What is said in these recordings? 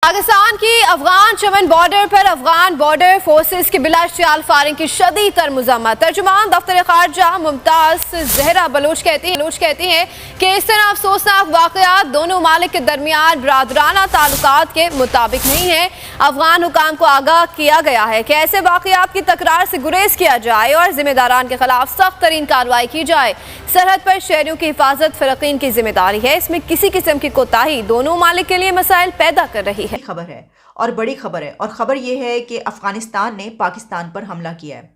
पाकिस्तान की अफगान चमन बॉर्डर पर Afghan border forces की बिला इश्तियाल फायरिंग की शदीद तर मुज़म्मत। तर्जुमान दफ्तर खारजा मुमताज जहरा बलोच कहती हैं कि इस तरह अफसोसनाक वाक़यात दोनों मालिक के दरमियान बरादराना ताल्लुकात के मुताबिक नहीं है। अफगान हुकाम को आगाह किया गया है कि ऐसे वाक़यात की तकरार से गुरेज किया जाए और जिम्मेदारान के खिलाफ सख्त तरीन कार्रवाई की जाए। सरहद पर शहरियों की हिफाजत फ़रक़ीन की जिम्मेदारी है। इसमें किसी किस्म की कोताही दोनों मालिक के लिए मसाइल पैदा कर रही है। खबर है और बड़ी खबर है, और ख़बर यह है कि अफ़गानिस्तान ने पाकिस्तान पर हमला किया है।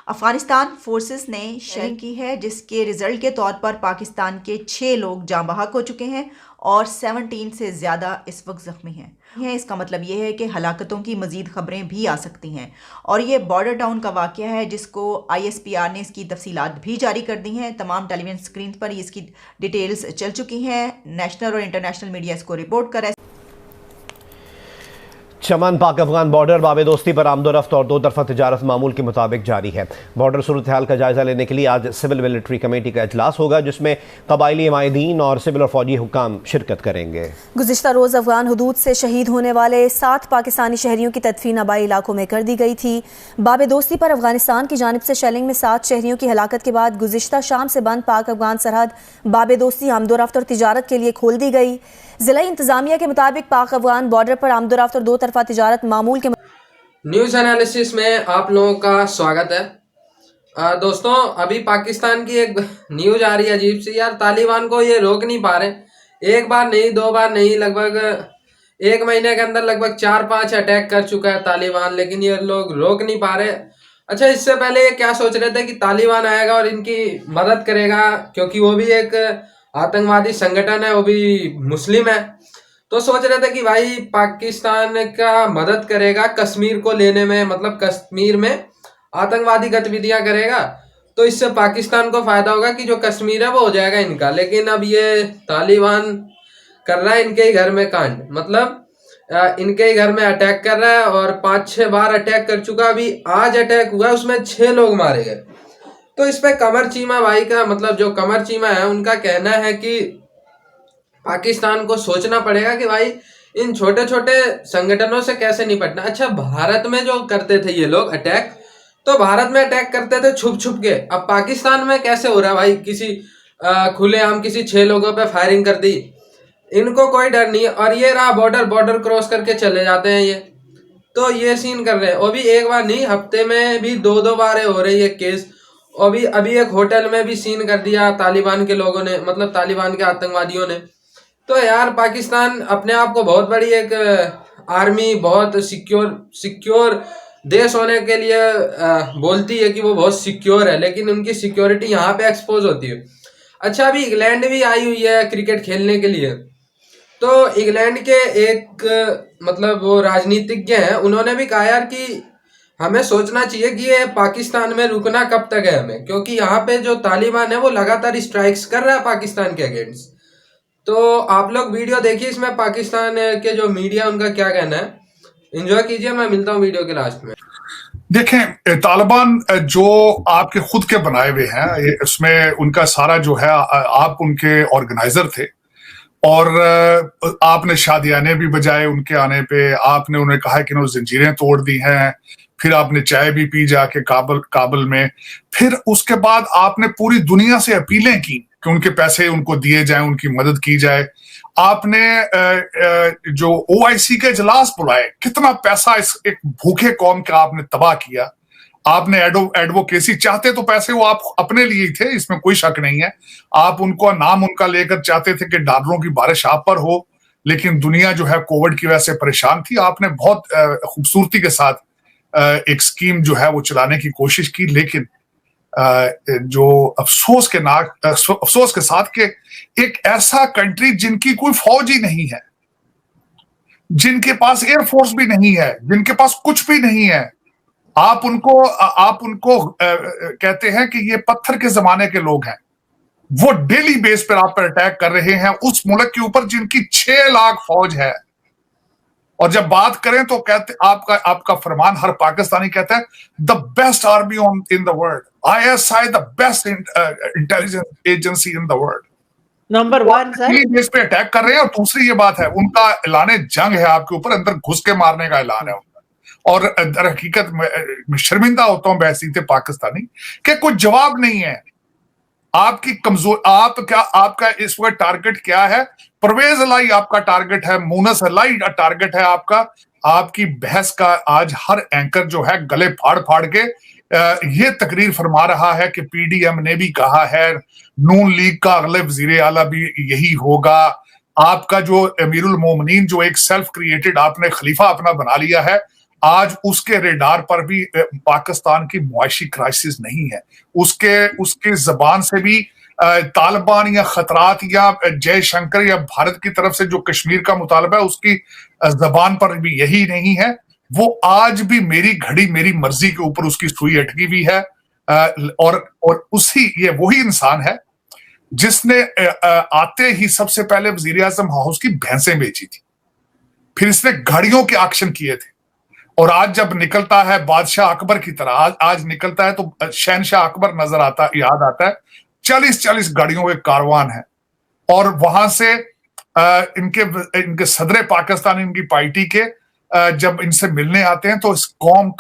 अफ़गानिस्तान फोर्सेस ने शेयरिंग की है, जिसके रिज़ल्ट के तौर पर पाकिस्तान के 6 लोग जाँ बहक हो चुके हैं और 17 से ज़्यादा इस वक्त ज़ख्मी हैं। इसका मतलब ये है कि हलाकतों की मज़ीद ख़बरें भी आ सकती हैं। और ये बॉर्डर टाउन का वाक़या है, जिसको ISPR ने इसकी तफसीलात भी जारी कर दी हैं। तमाम टेलीविज़न स्क्रीन पर इसकी डिटेल्स चल चुकी हैं। नेशनल और इंटरनेशनल मीडिया इसको रिपोर्ट कर रहा है। चमन पाक अफगान बॉर्डर बाबेदोस्ती पर आमदोरफ्त और दो तरफा तिजारत मामूल के मुताबिक जारी है। बॉर्डर सूरत हाल का जायजा लेने के लिए आज सिविल मिलिट्री कमेटी का इजलास होगा, जिसमें कबायली माहिदीन और सिविल और फौजी हुक्काम शिरकत करेंगे। गुज़िश्ता रोज़ अफगान हुदूद से शहीद होने वाले 7 पाकिस्तानी शहरियों की तदफीन आबाई इलाकों में कर दी गई थी। बाबेदोस्ती पर अफगानिस्तान की जानिब से शेलिंग में 7 शहरियों की हलाकत के बाद गुज़िश्ता शाम से बंद पाक अफगान सरहद बाबेदोस्ती आमदोरफ्त और तिजारत के लिए खोल दी गई। जिला इंतजामिया के मुताबिक पाक अफगान बॉर्डर पर आमदोरफ्त और दो तरफा तिजारत मामूल के न्यूज़ एनालिसिस में आप लोगों का स्वागत है। दोस्तों, अभी पाकिस्तान की एक न्यूज़ आ रही है अजीब सी यार। तालिबान को ये रोक नहीं पा रहे। एक बार नहीं, 2 बार नहीं, लगभग 1 महीने के अंदर लगभग 4-5 अटैक कर चुका है तालिबान, लेकिन ये लोग रोक नहीं पा रहे। अच्छा, इससे पहले ये क्या सोच रहे थे कि तालिबान आएगा और इनकी मदद करेगा, क्योंकि वो भी एक आतंकवादी संगठन है, वो भी मुस्लिम है। तो सोच रहे थे कि भाई पाकिस्तान का मदद करेगा कश्मीर को लेने में, मतलब कश्मीर में आतंकवादी गतिविधियां करेगा, तो इससे पाकिस्तान को फायदा होगा कि जो कश्मीर है वो हो जाएगा इनका। लेकिन अब ये तालिबान कर रहा है इनके ही घर में कांड, मतलब इनके ही घर में अटैक कर रहा है और 5-6 बार अटैक कर चुका। अभी आज अटैक हुआ, उसमें 6 लोग मारे गए। तो इस पे कमर चीमा भाई का, मतलब जो कमर चीमा है, उनका कहना है कि पाकिस्तान को सोचना पड़ेगा कि भाई इन छोटे छोटे संगठनों से कैसे निपटना। अच्छा, भारत में जो करते थे ये लोग अटैक, तो भारत में अटैक करते थे छुप छुप के। अब पाकिस्तान में कैसे हो रहा है भाई, किसी खुलेआम किसी 6 लोगों पे फायरिंग कर दी, इनको कोई डर नहीं है। और ये रहा बॉर्डर क्रॉस करके चले जाते हैं ये, तो ये सीन कर रहे हैं। वो भी एक बार नहीं, हफ्ते में भी 2-2 बार हो रही है केस। और अभी एक होटल में भी सीन कर दिया तालिबान के लोगों ने, मतलब तालिबान के आतंकवादियों ने। तो यार पाकिस्तान अपने आप को बहुत बड़ी एक आर्मी, बहुत सिक्योर देश होने के लिए बोलती है कि वो बहुत सिक्योर है, लेकिन उनकी सिक्योरिटी यहाँ पे एक्सपोज होती है। अच्छा, अभी इंग्लैंड भी आई हुई है क्रिकेट खेलने के लिए। तो इंग्लैंड के एक मतलब वो राजनीतिज्ञ हैं, उन्होंने भी कहा यार कि हमें सोचना चाहिए कि ये पाकिस्तान में रुकना कब तक है हमें, क्योंकि यहाँ पे जो तालिबान है वो लगातार स्ट्राइक्स कर रहा है पाकिस्तान के अगेंस्ट। तो आप लोग वीडियो देखिए, इसमें पाकिस्तान के जो मीडिया उनका क्या कहना है, एंजॉय कीजिए। मैं मिलता हूँ वीडियो के लास्ट में। देखें, तालिबान जो आपके खुद के बनाए हुए हैं, इसमें उनका सारा जो है, आप उनके ऑर्गेनाइजर थे और आपने शादियाने भी बजाए उनके आने पे। आपने उन्हें कहा कि उन्होंने जंजीरें तोड़ दी हैं, फिर आपने चाय भी पी जाके काबुल में। फिर उसके बाद आपने पूरी दुनिया से अपीलें की कि उनके पैसे उनको दिए जाएं, उनकी मदद की जाए। आपने जो OIC के इजलास बुलाए, कितना पैसा इस एक भूखे कौम का आपने तबाह किया। आपने एडवोकेसी चाहते तो पैसे वो आप अपने लिए ही थे, इसमें कोई शक नहीं है। आप उनको नाम उनका लेकर चाहते थे कि डॉलरों की बारिश आप पर हो, लेकिन दुनिया जो है कोविड की वजह से परेशान थी। आपने बहुत खूबसूरती के साथ एक स्कीम जो है वो चलाने की कोशिश की, लेकिन जो अफसोस के साथ कि एक ऐसा कंट्री जिनकी कोई फौज ही नहीं है, जिनके पास एयरफोर्स भी नहीं है, जिनके पास कुछ भी नहीं है, आप उनको कहते हैं कि ये पत्थर के जमाने के लोग हैं। वो डेली बेस पर आप पर अटैक कर रहे हैं उस मुल्क के ऊपर जिनकी 6 लाख फौज है। और जब बात करें तो कहते आपका फरमान हर पाकिस्तानी कहता है the best army in the world, ISI the best intelligence agency in the world. Number one sir, ये देश पे अटैक कर रहे हैं। और दूसरी ये बात है, उनका ऐलान जंग है आपके ऊपर, अंदर घुस के मारने का ऐलान है उनका। और दर हकीकत मैं शर्मिंदा होता हूं बैसीते पाकिस्तानी कि कुछ जवाब नहीं है। आपकी कमजोर, आपका इस वक्त टारगेट क्या है? परवेज लाई आपका टारगेट है, मुनस लाई टारगेट है आपका। आपकी बहस का आज हर एंकर जो है गले फाड़ फाड़ के ये तकरीर फरमा रहा है कि पीडीएम ने भी कहा है, नून लीग का अगले वजीर आला भी यही होगा। आपका जो अमीरुल मोमिनीन जो एक सेल्फ क्रिएटेड आपने खलीफा अपना बना लिया है, आज उसके रेडार पर भी पाकिस्तान की मुआशी क्राइसिस नहीं है। उसके जबान से भी तालिबान या खतरात या जयशंकर या भारत की तरफ से जो कश्मीर का मुतालबा है उसकी जबान पर भी यही नहीं है। वो आज भी मेरी घड़ी मेरी मर्जी के ऊपर उसकी सुई अटकी हुई है। और ये वही इंसान है जिसने आते ही सबसे पहले वजीर आजम हाउस की भैंसें बेची थी, फिर इसने घड़ियों के ऑक्शन किए थे। और आज जब निकलता है बादशाह अकबर की तरह, आज निकलता है तो शहनशाह अकबर याद आता है। 40-40 गाड़ियों के कारवान है। और वहां से इनके सदर पाकिस्तान, इनकी पार्टी के जब इनसे मिलने आते हैं तो इस कौम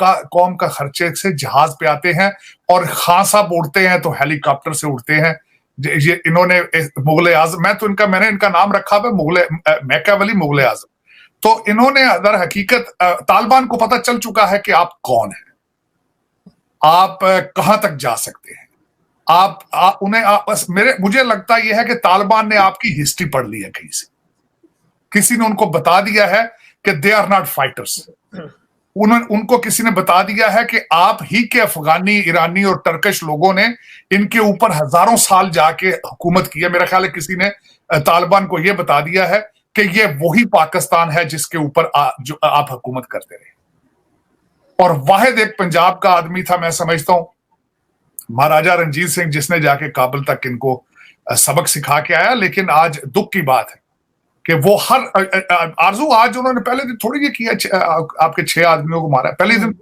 का खर्चे से जहाज पे आते हैं, और खां साहब उड़ते हैं तो हेलीकॉप्टर से उड़ते हैं। ये इन्होंने मुगल आजम, मैंने इनका नाम रखा है मैकियावेली मुगल आजम। तो इन्होंने दर हकीकत तालिबान को पता चल चुका है कि आप कौन हैं, आप कहां तक जा सकते हैं। मुझे लगता यह है कि तालिबान ने आपकी हिस्ट्री पढ़ ली है कहीं से, किसी ने उनको बता दिया है कि दे आर नॉट फाइटर्स। उनको किसी ने बता दिया है कि आप ही के अफगानी, ईरानी और टर्किश लोगों ने इनके ऊपर हजारों साल जाके हुकूमत की है। मेरा ख्याल है किसी ने तालिबान को यह बता दिया है कि ये वही पाकिस्तान है जिसके ऊपर जो आप हुकूमत करते रहे। और वाहिद एक पंजाब का आदमी था, मैं समझता हूं महाराजा रणजीत सिंह, जिसने जाके काबुल तक इनको सबक सिखा के आया। लेकिन आज दुख की बात है कि वो आरजू, आज उन्होंने पहले दिन थोड़ी ये किया, आपके 6 आदमियों को मारा पहले दिन,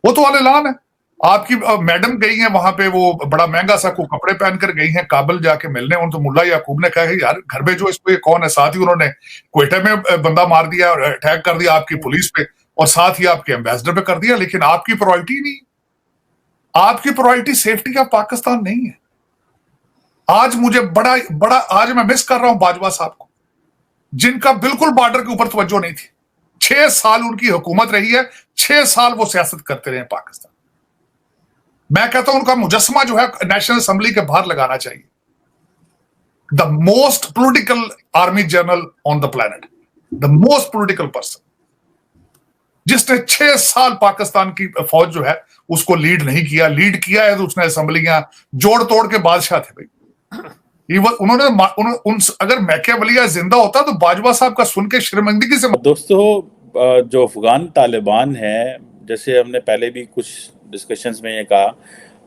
वो तो ऐलान है। आपकी मैडम गई हैं वहां पे, वो बड़ा महंगा सा को कपड़े पहनकर गई हैं काबुल जाके मिलने। उन तो मुल्ला याकूब ने कहा यार घर भेजो इसको, ये कौन है। साथ ही उन्होंने क्वेटा में बंदा मार दिया और अटैक कर दिया आपकी पुलिस पे, और साथ ही आपके एम्बेसडर पे कर दिया। लेकिन आपकी प्रायोरिटी नहीं, आपकी प्रायोरिटी सेफ्टी ऑफ पाकिस्तान नहीं है। आज मुझे बड़ा आज मैं मिस कर रहा हूं बाजवा साहब को, जिनका बिल्कुल बॉर्डर के ऊपर तवज्जो नहीं थी। 6 साल उनकी हुकूमत रही है, 6 साल वो सियासत करते रहे पाकिस्तान। मैं कहता हूं उनका मुजस्समा जो है नेशनल असेंबली के बाहर लगाना चाहिए। The most political army general on the planet, the most political person, जिसने 6 साल पाकिस्तान की फौज जो है उसको लीड नहीं किया। लीड किया है तो उसने असेंबलियां जोड़ तोड़ के बादशाह थे भाई। अगर मैकियावेली जिंदा होता तो बाजवा साहब का सुन के शर्मिंदगी से। दोस्तों, जो अफगान तालिबान है, जैसे हमने पहले भी कुछ डिस्कशंस में ये कहा,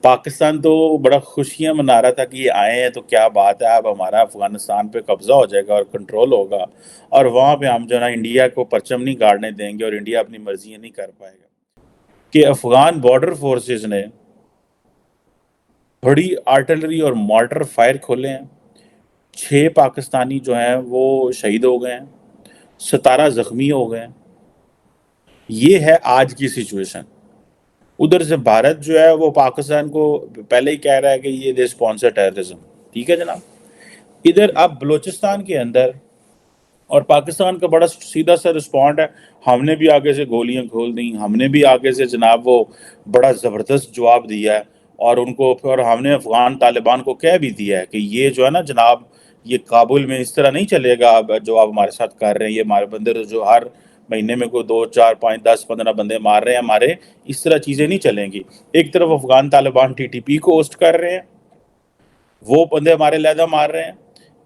पाकिस्तान तो बड़ा खुशियां मना रहा था कि ये आए हैं तो क्या बात है, अब हमारा अफगानिस्तान पे कब्जा हो जाएगा और कंट्रोल होगा, और वहाँ पे हम जो ना इंडिया को परचम नहीं गाड़ने देंगे और इंडिया अपनी मर्जी नहीं कर पाएगा। कि अफगान बॉर्डर फोर्सेस ने बड़ी आर्टिलरी और मॉर्टर फायर खोले हैं। 6 पाकिस्तानी जो हैं वो शहीद हो गए हैं, 17 जख्मी हो गए हैं। ये है आज की सिचुएशन। उधर से भारत जो है वो पाकिस्तान को पहले ही कह रहा है कि ये दे स्पॉन्सर टेररिज्म, ठीक है जनाब। इधर अब बलूचिस्तान के अंदर और पाकिस्तान का बड़ा सीधा सा रिस्पॉन्ड है, हमने भी आगे से गोलियां खोल दी, हमने भी आगे से जनाब वो बड़ा ज़बरदस्त जवाब दिया है। और उनको फिर हमने अफगान तालिबान को कह भी दिया है कि ये जो है ना जनाब, ये काबुल में इस तरह नहीं चलेगा जो आप हमारे साथ कर रहे हैं। ये हमारे बंदे जो हर महीने में कोई 2, 4, 5, 10, 15 बंदे मार रहे हैं हमारे, इस तरह चीज़ें नहीं चलेंगी। एक तरफ अफगान तालिबान TTP को होस्ट कर रहे हैं, वो बंदे हमारे लहदा मार रहे हैं।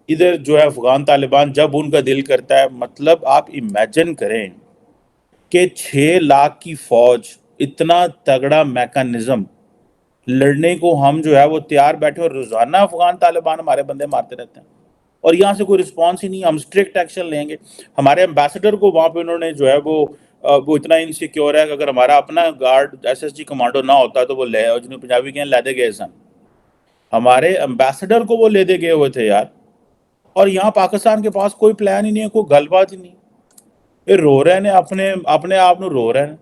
इधर जो है अफगान तालिबान जब उनका दिल करता है, मतलब आप इमेजिन करें कि 6 लाख की फौज, इतना तगड़ा मैकेनिज्म लड़ने को हम जो है वो तैयार बैठे, और रोजाना अफगान तालिबान हमारे बंदे मारते रहते हैं और यहाँ से कोई रिस्पांस ही नहीं। हम स्ट्रिक्ट एक्शन लेंगे। हमारे एम्बेसडर को वहाँ पे उन्होंने जो है वो इतना इनसिक्योर है कि अगर हमारा अपना गार्ड SSG कमांडो ना होता तो वो जिन्हें पंजाबी के लैदे गए सन, हमारे एम्बेसडर को वो लेदे गए हुए थे यार। और यहाँ पाकिस्तान के पास कोई प्लान ही नहीं है, कोई गलबात ही नहीं। ये रो रहे ने अपने अपने आप ਨੂੰ रो रहे हैं।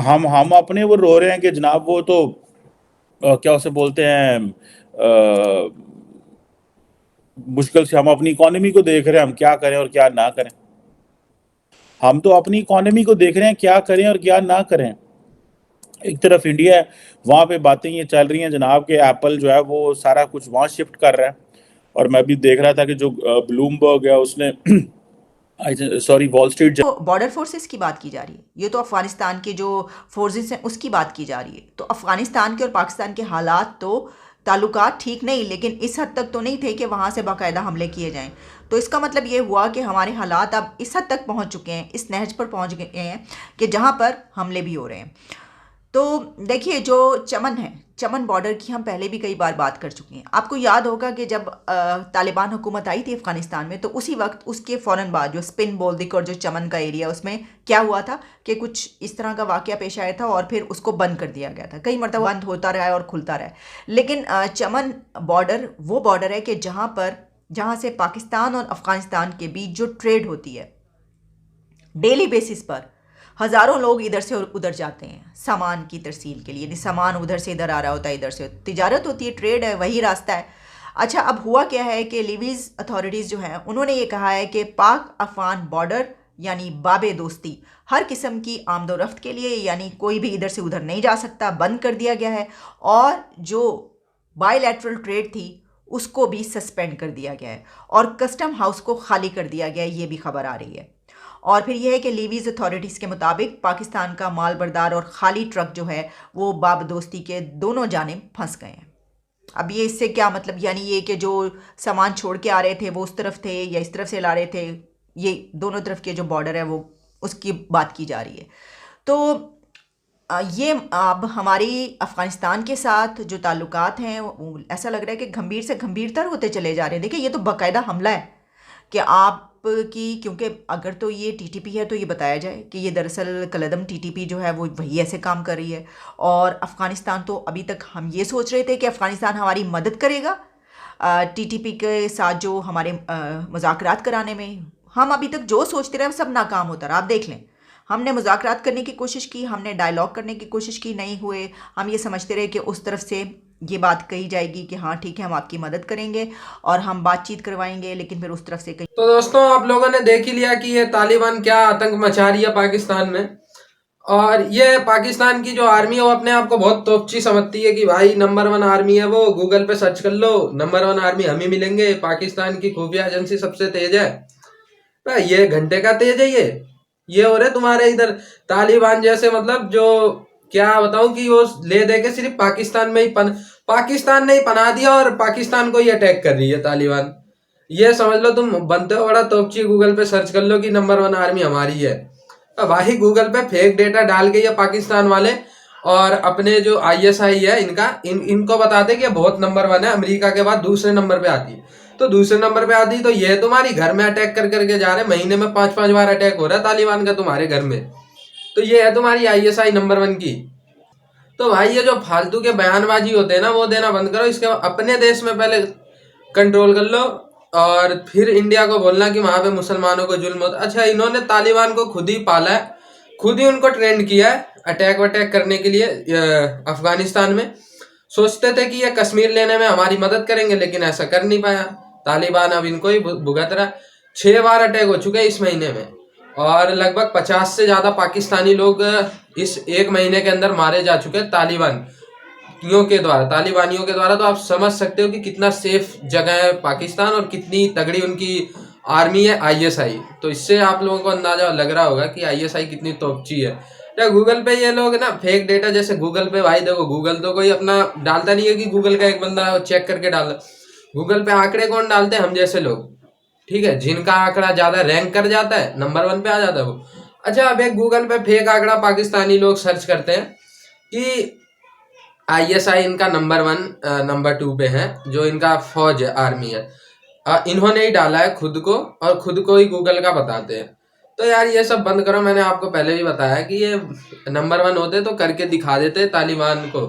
हम अपने वो रो रहे हैं कि जनाब वो तो क्या उसे बोलते हैं, मुश्किल से हम अपनी इकोनॉमी को देख रहे हैं, हम क्या करें और क्या ना करें। हम तो अपनी इकोनॉमी को देख रहे हैं, क्या करें और क्या ना करें। एक तरफ इंडिया है, वहाँ पे बातें ये चल रही हैं जनाब कि एप्पल जो है वो सारा कुछ वहाँ शिफ्ट कर रहा है। और मैं भी देख रहा था कि जो ब्लूमबर्ग है उसने सॉरी वॉल स्ट्रीट तो बॉर्डर फोर्सेस की बात की जा रही है, ये तो अफगानिस्तान के जो फोर्सेस हैं उसकी बात की जा रही है। तो अफगानिस्तान के और पाकिस्तान के हालात तो ताल्लुकात ठीक नहीं, लेकिन इस हद तक तो नहीं थे कि वहाँ से बाकायदा हमले किए जाएं। तो इसका मतलब ये हुआ कि हमारे हालात अब इस हद तक पहुँच चुके हैं, इस नहज पर पहुँच गए हैं कि जहाँ पर हमले भी हो रहे हैं। तो देखिए, जो चमन है, चमन बॉर्डर की हम पहले भी कई बार बात कर चुके हैं। आपको याद होगा कि जब तालिबान हुकूमत आई थी अफ़गानिस्तान में, तो उसी वक्त उसके फ़ौरन बाद जो स्पिन बोल्दिक और जो चमन का एरिया, उसमें क्या हुआ था कि कुछ इस तरह का वाक़या पेश आया था और फिर उसको बंद कर दिया गया था। कई मरतबा बंद होता रहा है और खुलता रहा है। लेकिन चमन बॉर्डर वो बॉर्डर है कि जहाँ से पाकिस्तान और अफ़गानिस्तान के बीच जो ट्रेड होती है, डेली बेसिस पर हज़ारों लोग इधर से उधर जाते हैं सामान की तरसील के लिए। यानी सामान उधर से इधर आ रहा होता है, इधर से तिजारत होती है, ट्रेड है, वही रास्ता है। अच्छा, अब हुआ क्या है कि लीवीज़ अथॉरिटीज़ जो हैं उन्होंने ये कहा है कि पाक अफ़गान बॉर्डर यानी बाबे दोस्ती हर किस्म की आमदोरफ्त के लिए, यानी कोई भी इधर से उधर नहीं जा सकता, बंद कर दिया गया है। और जो बायलैटरल ट्रेड थी उसको भी सस्पेंड कर दिया गया है और कस्टम हाउस को खाली कर दिया गया है, ये भी खबर आ रही है। और फिर यह है कि लीवीज़ अथॉरिटीज़ के मुताबिक पाकिस्तान का माल बरदार और खाली ट्रक जो है वो बाब दोस्ती के दोनों जानिब फंस गए हैं। अब ये इससे क्या मतलब, यानी ये कि जो सामान छोड़ के आ रहे थे वो उस तरफ थे या इस तरफ से ला रहे थे, ये दोनों तरफ के जो बॉर्डर है वो उसकी बात की जा रही है। तो ये अब हमारी अफ़गानिस्तान के साथ जो ताल्लुकात हैं वो ऐसा लग रहा है कि गंभीर से गंभीरतर होते चले जा रहे हैं। देखिए, ये तो बाकायदा हमला है कि आप की, क्योंकि अगर तो ये टीटीपी है तो ये बताया जाए कि ये दरअसल कलदम टीटीपी जो है वो वही ऐसे काम कर रही है। और अफ़गानिस्तान तो अभी तक हम ये सोच रहे थे कि अफ़गानिस्तान हमारी मदद करेगा टीटीपी के साथ जो हमारे मुज़ाकरात कराने में। हम अभी तक जो सोचते रहे सब नाकाम होता रहा। आप देख लें, हमने मुज़ाकरात करने की कोशिश की, हमने डायलॉग करने की कोशिश की, नहीं हुए। हम ये समझते रहे कि उस तरफ से ये बात कही जाएगी कि हाँ ठीक है, हम आपकी मदद करेंगे और हम बातचीत करवाएंगे, लेकिन फिर उस तरफ से कहीं। तो दोस्तों, आप लोगों ने देख ही लिया कि ये तालिबान क्या आतंक मचा रही है पाकिस्तान में। और ये पाकिस्तान की जो आर्मी है वो अपने आप को बहुत तोपची समझती है कि भाई नंबर 1 आर्मी है वो, गूगल पे सर्च कर लो, नंबर 1 आर्मी हम ही मिलेंगे, पाकिस्तान की खुफिया एजेंसी सबसे तेज है। ये घंटे का तेज है। ये हो रहे तुम्हारे इधर तालिबान जैसे, मतलब जो क्या बताऊं कि वो ले दे के सिर्फ पाकिस्तान में ही पाकिस्तान ने ही पना दिया और पाकिस्तान को ही अटैक कर रही है तालिबान। ये समझ लो तुम बनते हो बड़ा तोपची, गूगल पे सर्च कर लो कि नंबर 1 आर्मी हमारी है। भाई गूगल पे फेक डेटा डाल के ये पाकिस्तान वाले और अपने जो ISI है इनको बताते कि बहुत नंबर 1 है, अमेरिका के बाद दूसरे नंबर पे आती है। तो दूसरे नंबर पे आती तो ये तुम्हारी घर में अटैक कर करके जा रहे, महीने में 5-5 बार अटैक हो रहा है तालिबान का तुम्हारे घर में। तो ये है तुम्हारी ISI नंबर 1 की। तो भाई ये जो फालतू के बयानबाजी होते हैं ना वो देना बंद करो। इसके अपने देश में पहले कंट्रोल कर लो और फिर इंडिया को बोलना कि वहां पे मुसलमानों को जुल्म होता। अच्छा, इन्होंने तालिबान को खुद ही पाला है, खुद ही उनको ट्रेंड किया है अटैक वटैक करने के लिए अफगानिस्तान में। सोचते थे कि ये कश्मीर लेने में हमारी मदद करेंगे, लेकिन ऐसा कर नहीं पाया तालिबान। अब इनको ही भुगत रहा। 6 बार अटैक हो चुके हैं इस महीने में और लगभग 50 से ज्यादा पाकिस्तानी लोग इस 1 महीने के अंदर मारे जा चुके हैं तालिबानियों के द्वारा। तो आप समझ सकते हो कि कितना सेफ जगह है पाकिस्तान और कितनी तगड़ी उनकी आर्मी है ISI। तो इससे आप लोगों को अंदाजा लग रहा होगा कि ISI कितनी तोपची है। या गूगल पे ये लोग ना फेक डेटा, जैसे गूगल पे, भाई देखो गूगल तो कोई अपना डालता नहीं है कि गूगल का एक बंदा चेक करके डाल। गूगल पे आंकड़े कौन डालते हैं? हम जैसे लोग, ठीक है, जिनका आंकड़ा ज्यादा रैंक कर जाता है, नंबर 1 पे आ जाता है वो। अच्छा, अब एक गूगल पे फेक आंकड़ा पाकिस्तानी लोग सर्च करते हैं कि ISI इनका नंबर 1 नंबर 2 पे है, जो इनका फौज है, आर्मी है। इन्होंने ही डाला है खुद को और खुद को ही गूगल का बताते हैं। तो यार ये सब बंद करो। मैंने आपको पहले भी बताया कि ये नंबर 1 होते तो करके दिखा देते तालिबान को।